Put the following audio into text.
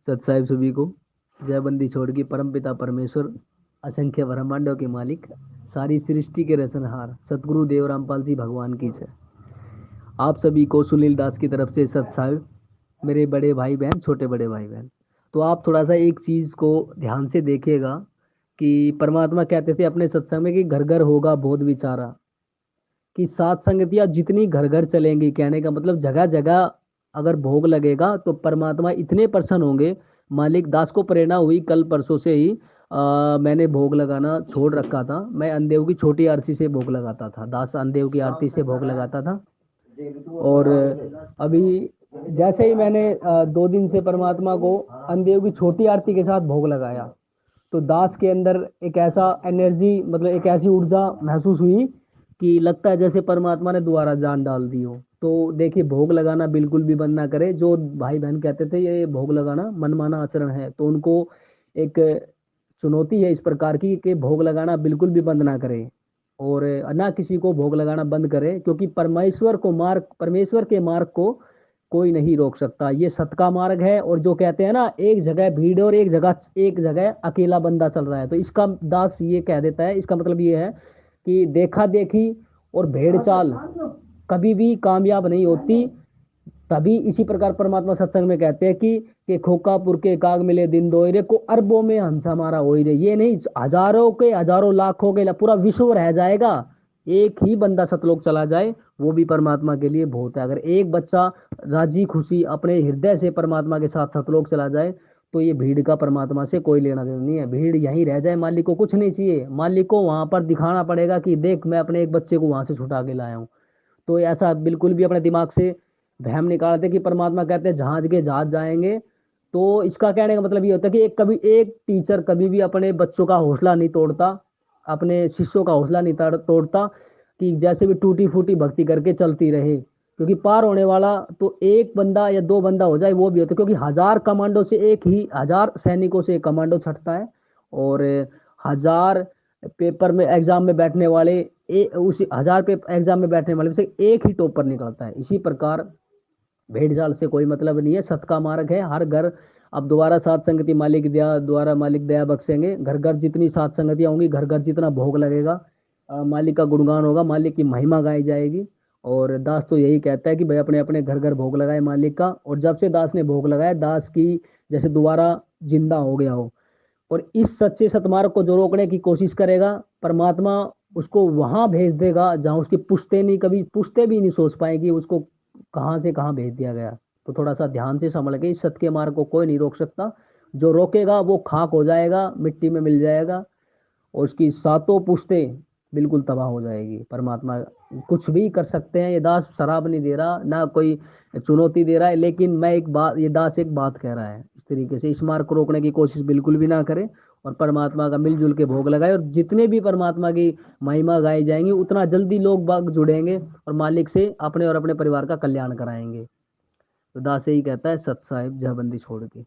सत साहिब सभी को। जय बंदी छोड़ की परम पिता परमेश्वर, असंख्य ब्रह्मांडों के मालिक, सारी सृष्टि के रचनहार सतगुरु देव रामपाल जी भगवान की जय। आप सभी को सुनील दास की तरफ से सत साहिब, मेरे बड़े भाई बहन, छोटे बड़े भाई बहन। तो आप थोड़ा सा एक चीज को ध्यान से देखिएगा कि परमात्मा कहते थे अपने सत्संग में कि घर घर होगा बोध विचारा, कि सात संगतियां जितनी घर घर चलेंगी, कहने का मतलब जगह जगह अगर भोग लगेगा तो परमात्मा इतने प्रसन्न होंगे। मालिक दास को प्रेरणा हुई कल परसों से ही, मैंने भोग लगाना छोड़ रखा था। मैं अंदेव की छोटी आरती से भोग लगाता था, दास अंदेव की आरती से भोग लगाता था। और अभी जैसे ही मैंने 2 दिन से परमात्मा को अंदेव की छोटी आरती के साथ भोग लगाया, तो दास के अंदर एक ऐसा एनर्जी, मतलब एक ऐसी ऊर्जा महसूस हुई कि लगता है जैसे परमात्मा ने दोबारा जान डाल दी हो। तो देखिए, भोग लगाना बिल्कुल भी बंद ना करे। जो भाई बहन कहते थे ये भोग लगाना मनमाना आचरण है, तो उनको एक चुनौती है इस प्रकार की कि भोग लगाना बिल्कुल भी बंद ना करे, और ना किसी को भोग लगाना बंद करे, क्योंकि परमेश्वर के मार्ग को कोई नहीं रोक सकता। ये सत का मार्ग है। और जो कहते हैं ना, एक जगह भीड़ और एक जगह अकेला बंदा चल रहा है, तो इसका दास ये कह देता है, इसका मतलब ये है कि देखा देखी और भेड़ चाल कभी भी कामयाब नहीं होती। तभी इसी प्रकार परमात्मा सत्संग में कहते हैं कि खोकापुर के काग मिले दिन दोयरे को अरबों में हंसा मारा हो रे। ये नहीं, हजारों के हजारों लाखों के पूरा विश्व रह जाएगा, एक ही बंदा सतलोक चला जाए वो भी परमात्मा के लिए बहुत है। अगर एक बच्चा राजी खुशी अपने हृदय से परमात्मा के साथ सतलोक चला जाए, तो ये भीड़ का परमात्मा से कोई लेना देना नहीं है। भीड़ यहीं रह जाए, मालिक को कुछ नहीं चाहिए। मालिक को वहां पर दिखाना पड़ेगा कि देख, मैं अपने एक बच्चे को वहां से छुटा के लाया हूँ। तो ऐसा बिल्कुल भी अपने दिमाग से वहम निकालते कि परमात्मा कहते हैं जहाज के जहाज जाएंगे। तो इसका कहने का मतलब ये होता है कि एक टीचर कभी भी अपने बच्चों का हौसला नहीं तोड़ता, अपने शिष्यों का हौसला नहीं तोड़ता, कि जैसे भी टूटी फूटी भक्ति करके चलती रहे। क्योंकि पार होने वाला तो एक बंदा या दो बंदा हो जाए वो भी होता है, क्योंकि हजार कमांडो से एक ही, हजार सैनिकों से एक कमांडो छटता है। और हजार पेपर में एग्जाम में बैठने वाले, उसी हजार पे एग्जाम में बैठने वाले में से एक ही टॉपर निकलता है। इसी प्रकार भेड़ जाल से कोई मतलब नहीं है, सत का मार्ग है हर घर। अब दोबारा सात संगति मालिक दया, द्वारा मालिक दया बख्शेंगे। घर घर जितनी सात संगतियां होंगी, घर घर जितना भोग लगेगा, मालिक का गुणगान होगा, मालिक की महिमा गाई जाएगी। और दास तो यही कहता है कि भाई अपने अपने घर घर भोग लगाए मालिक का। और जब से दास ने भोग लगाया, दास की जैसे दोबारा जिंदा हो गया हो। और इस सच्चे सतमार्ग को जो रोकने की कोशिश करेगा, परमात्मा उसको वहां भेज देगा जहां उसकी पुश्ते नहीं, कभी पुश्ते भी नहीं सोच पाएगी उसको कहां से कहां भेज दिया गया। तो थोड़ा सा ध्यान से संभल के, इस सत्य के मार्ग को कोई नहीं रोक सकता। जो रोकेगा वो खाक हो जाएगा, मिट्टी में मिल जाएगा, और उसकी सातों पुश्तें बिल्कुल तबाह हो जाएगी। परमात्मा कुछ भी कर सकते हैं। ये दास शराब नहीं दे रहा, ना कोई चुनौती दे रहा है, लेकिन मैं एक बात, ये दास एक बात कह रहा है, इस तरीके से इस मार्ग को रोकने की कोशिश बिल्कुल भी ना करे, और परमात्मा का मिलजुल के भोग लगाए। और जितने भी परमात्मा की महिमा गाई जाएंगी, उतना जल्दी लोग बाग जुड़ेंगे और मालिक से अपने और अपने परिवार का कल्याण कराएंगे। तो दास यही कहता है, सत साहिब जहबंदी छोड़ के।